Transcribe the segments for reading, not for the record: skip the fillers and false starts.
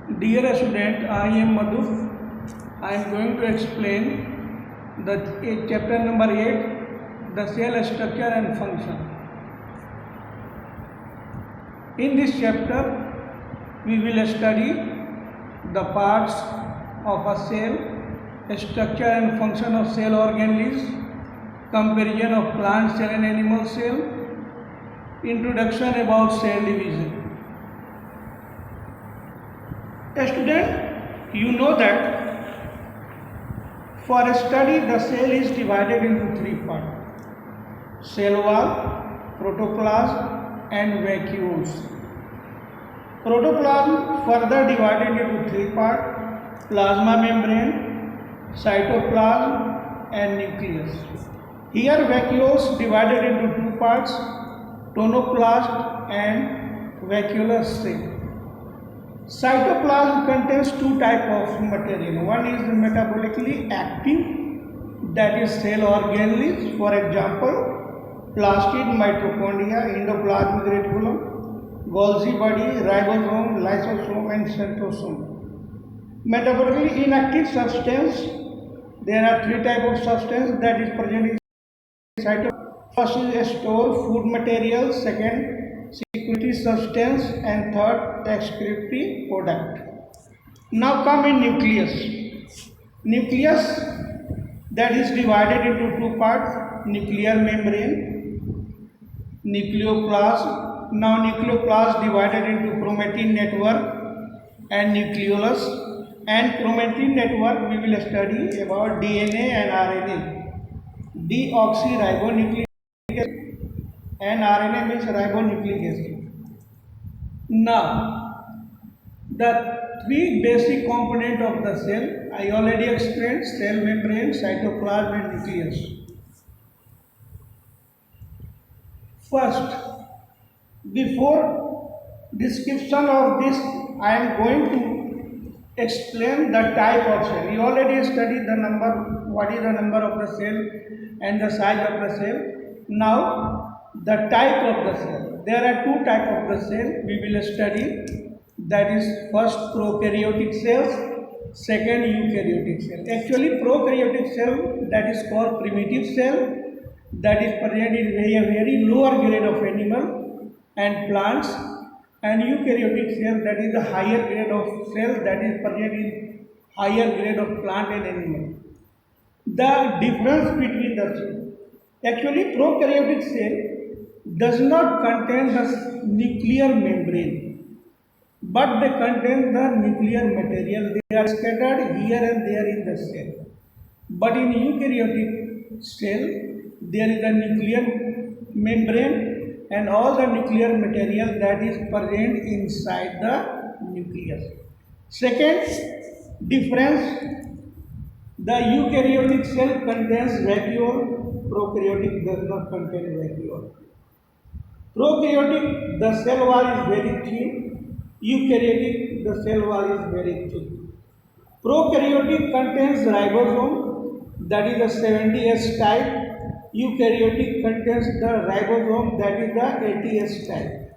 Dear student, I am Madhu. I am going to explain the chapter number 8, the cell structure and function. In this chapter, we will study the parts of a cell, structure and function of cell organelles, comparison of plant cell and animal cell, introduction about cell division. Student, you know that for a study the cell is divided into three parts: cell wall, protoplasm and vacuoles. Protoplasm further divided into three parts: plasma membrane, cytoplasm and nucleus. Here vacuoles divided into two parts: tonoplast and vacuolar cell. Cytoplasm contains two types of material. One is metabolically active, that is cell organelles, for example plastid, mitochondria, endoplasmic reticulum, Golgi body, ribosome, lysosome and centrosome. Metabolically inactive substance, there are three types of substance that is present in cytoplasm. First is store food material, second secretory substance and third excretory product. Now come in nucleus. Nucleus that is divided into two parts: nuclear membrane, nucleoplasm. Now nucleoplasm divided into chromatin network and nucleolus. And chromatin network we will study about DNA and RNA. Deoxyribonucleic acid and RNA means ribonucleic acid. Now, the three basic components of the cell I already explained: cell membrane, cytoplasm and nucleus. First, before description of this, I am going to explain the type of cell. We already studied the number, what is the number of the cell and the size of the cell. Now, the type of the cell. There are two types of the cell we will study. That is first prokaryotic cells, second eukaryotic cell. Actually prokaryotic cell, that is called primitive cell, that is present in very lower grade of animal and plants, and eukaryotic cell, that is the higher grade of cell, that is present in higher grade of plant and animal. The difference between the two. Actually prokaryotic cell does not contain the nuclear membrane, but they contain the nuclear material. They are scattered here and there in the cell. But in eukaryotic cell, there is a nuclear membrane and all the nuclear material that is present inside the nucleus. Second difference, the eukaryotic cell contains vacuole, prokaryotic does not contain vacuole. Prokaryotic, the cell wall is very thin. Eukaryotic, the cell wall is very thick. Prokaryotic contains ribosome, that is the 70S type. Eukaryotic contains the ribosome, that is the 80S type.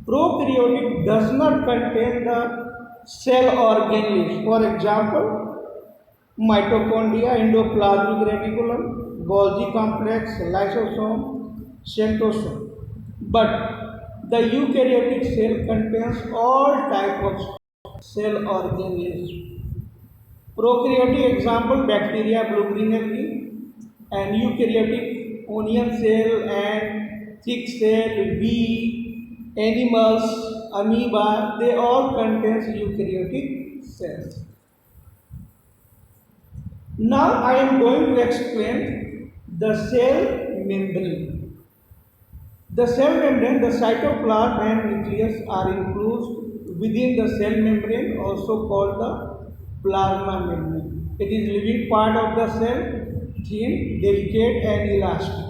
Prokaryotic does not contain the cell organelles. For example, mitochondria, endoplasmic reticulum, Golgi complex, lysosome, centrosome. But the eukaryotic cell contains all types of cell organelles. Prokaryotic example, bacteria, blue-green algae, and eukaryotic onion cell and thick cell, bee, animals, amoeba, they all contain eukaryotic cells. Now I am going to explain the cell membrane. The cell membrane, the cytoplasm and nucleus are enclosed within the cell membrane, also called the plasma membrane. It is living part of the cell, thin, delicate and elastic.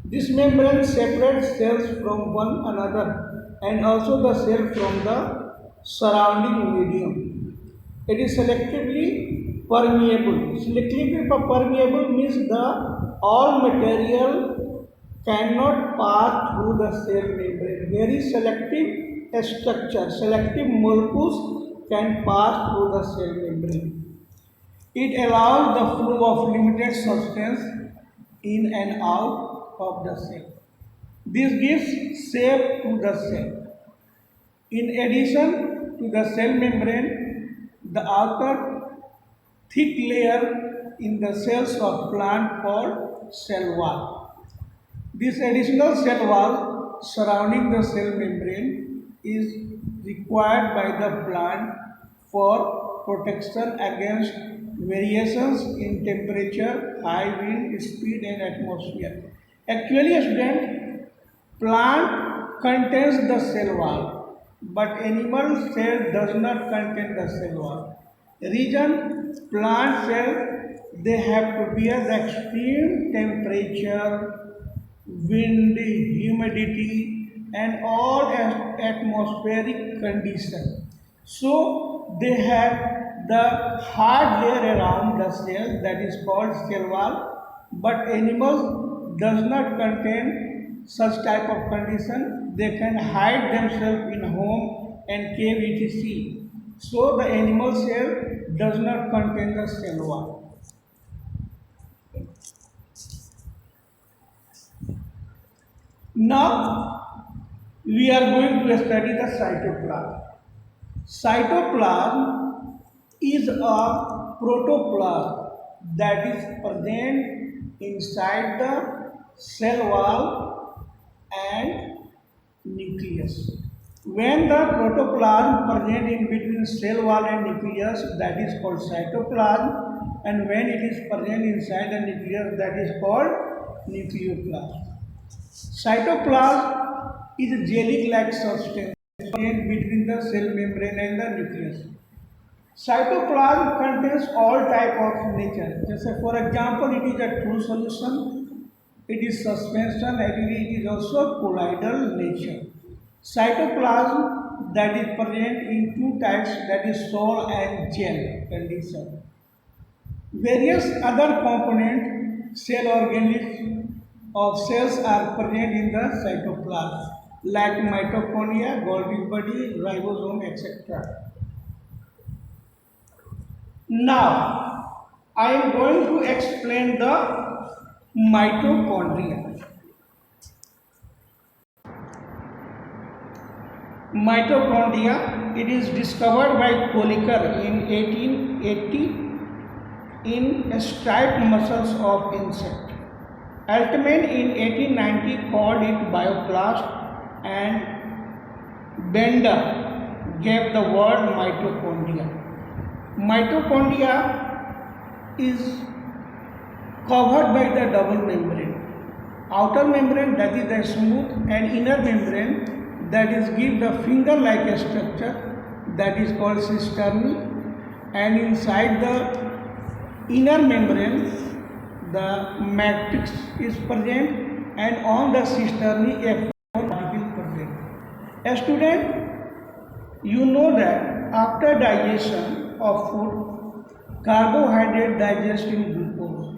This membrane separates cells from one another and also the cell from the surrounding medium. It is selectively permeable. Selectively permeable means the all material cannot pass through the cell membrane. Very selective structure, selective molecules can pass through the cell membrane. It allows the flow of limited substance in and out of the cell. This gives shape to the cell. In addition to the cell membrane, the outer thick layer in the cells of plant called cell wall. This additional cell wall surrounding the cell membrane is required by the plant for protection against variations in temperature, high wind speed and atmosphere. Actually, student, plant contains the cell wall, but animal cell does not contain the cell wall. Reason, plant cell, they have to bear the extreme temperature, wind, humidity and all atmospheric conditions. So they have the hard layer around the cell, that is called cell wall, but animals does not contain such type of condition. They can hide themselves in home and cave etc. So the animal cell does not contain the cell wall. Now we are going to study the cytoplasm. Cytoplasm is a protoplasm that is present inside the cell wall and nucleus. When the protoplasm present in between cell wall and nucleus, that is called cytoplasm, and when it is present inside the nucleus, that is called nucleoplasm. Cytoplasm is a jelly-like substance present between the cell membrane and the nucleus. Cytoplasm contains all type of nature. Just for example, it is a true solution, it is suspension, and it is also colloidal nature. Cytoplasm that is present in two types, that is sol and gel condition. Various other components, cell organisms of cells are present in the cytoplasm, like mitochondria, Golgi body, ribosome, etc. Now, I am going to explain the mitochondria. Mitochondria, it is discovered by Kolliker in 1880 in striped muscles of insect. Altman in 1890 called it bioplast, and Bender gave the word mitochondria. Mitochondria is covered by the double membrane. Outer membrane, that is the smooth, and inner membrane, that is give the finger-like structure, that is called cisternae, and inside the inner membrane the matrix is present, and on the cisternae a particle is present. A student, you know that after digestion of food, carbohydrate digest in glucose,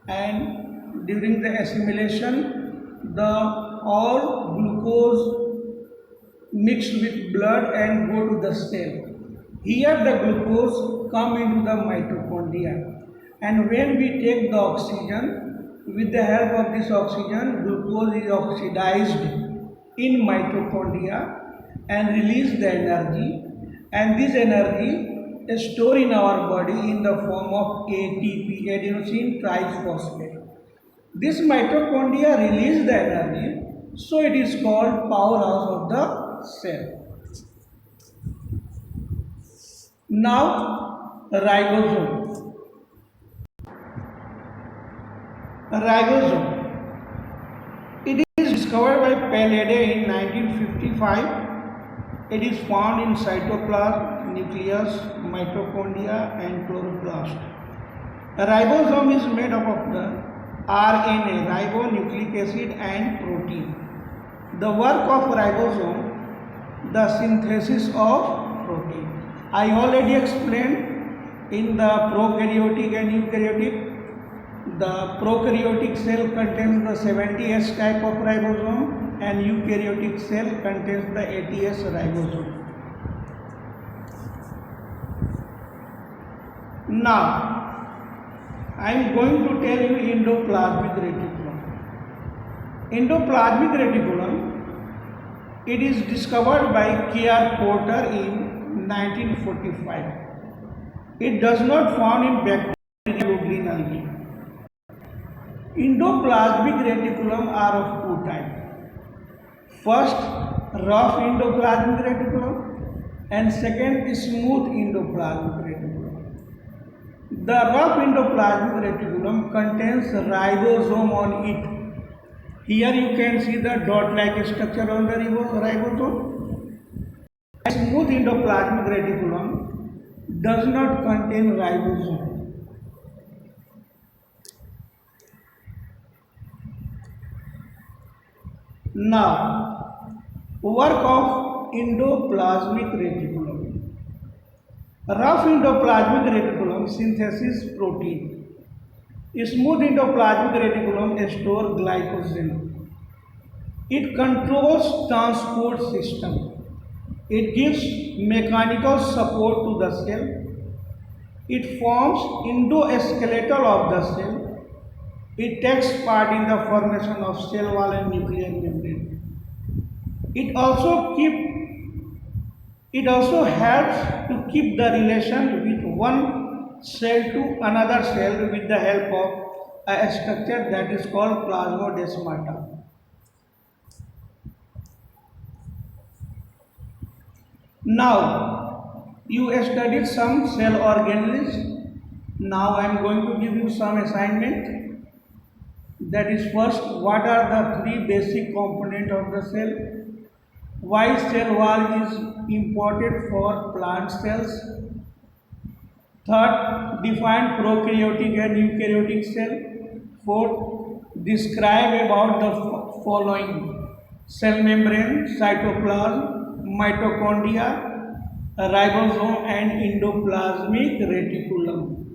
and during the assimilation the all glucose mixed with blood and go to the cell. Here the glucose come into the mitochondria, and when we take the oxygen, with the help of this oxygen, glucose is oxidized in mitochondria and release the energy, and this energy is stored in our body in the form of ATP, adenosine triphosphate. This mitochondria release the energy, so it is called powerhouse of the cell. Now, ribosome. Ribosome. It is discovered by Palade in 1955. It is found in cytoplasm, nucleus, mitochondria and chloroplast. A ribosome is made up of the RNA, ribonucleic acid and protein. The work of ribosome, the synthesis of protein. I already explained in the prokaryotic and eukaryotic. The prokaryotic cell contains the 70S type of ribosome, and eukaryotic cell contains the 80S ribosome. Now I am going to tell you endoplasmic reticulum. Endoplasmic reticulum, it is discovered by K.R. Porter in 1945. It does not found in bacteria greenalgae. Endoplasmic reticulum are of two types. First, rough endoplasmic reticulum, and second, smooth endoplasmic reticulum. The rough endoplasmic reticulum contains ribosome on it. Here you can see the dot-like structure on the ribosome. Smooth endoplasmic reticulum does not contain ribosome. Now, work of endoplasmic reticulum. Rough endoplasmic reticulum synthesis protein. Smooth endoplasmic reticulum stores glycogen. It controls transport system. It gives mechanical support to the cell. It forms endoskeletal of the cell. It takes part in the formation of cell wall and nuclear membrane. It also helps to keep the relation with one cell to another cell with the help of a structure that is called plasmodesmata. Now, you studied some cell organelles. Now I am going to give you some assignment. That is, first, what are the three basic components of the cell? Why cell wall is important for plant cells? Third, define prokaryotic and eukaryotic cell. Fourth, describe about the following: cell membrane, cytoplasm, mitochondria, ribosome, and endoplasmic reticulum.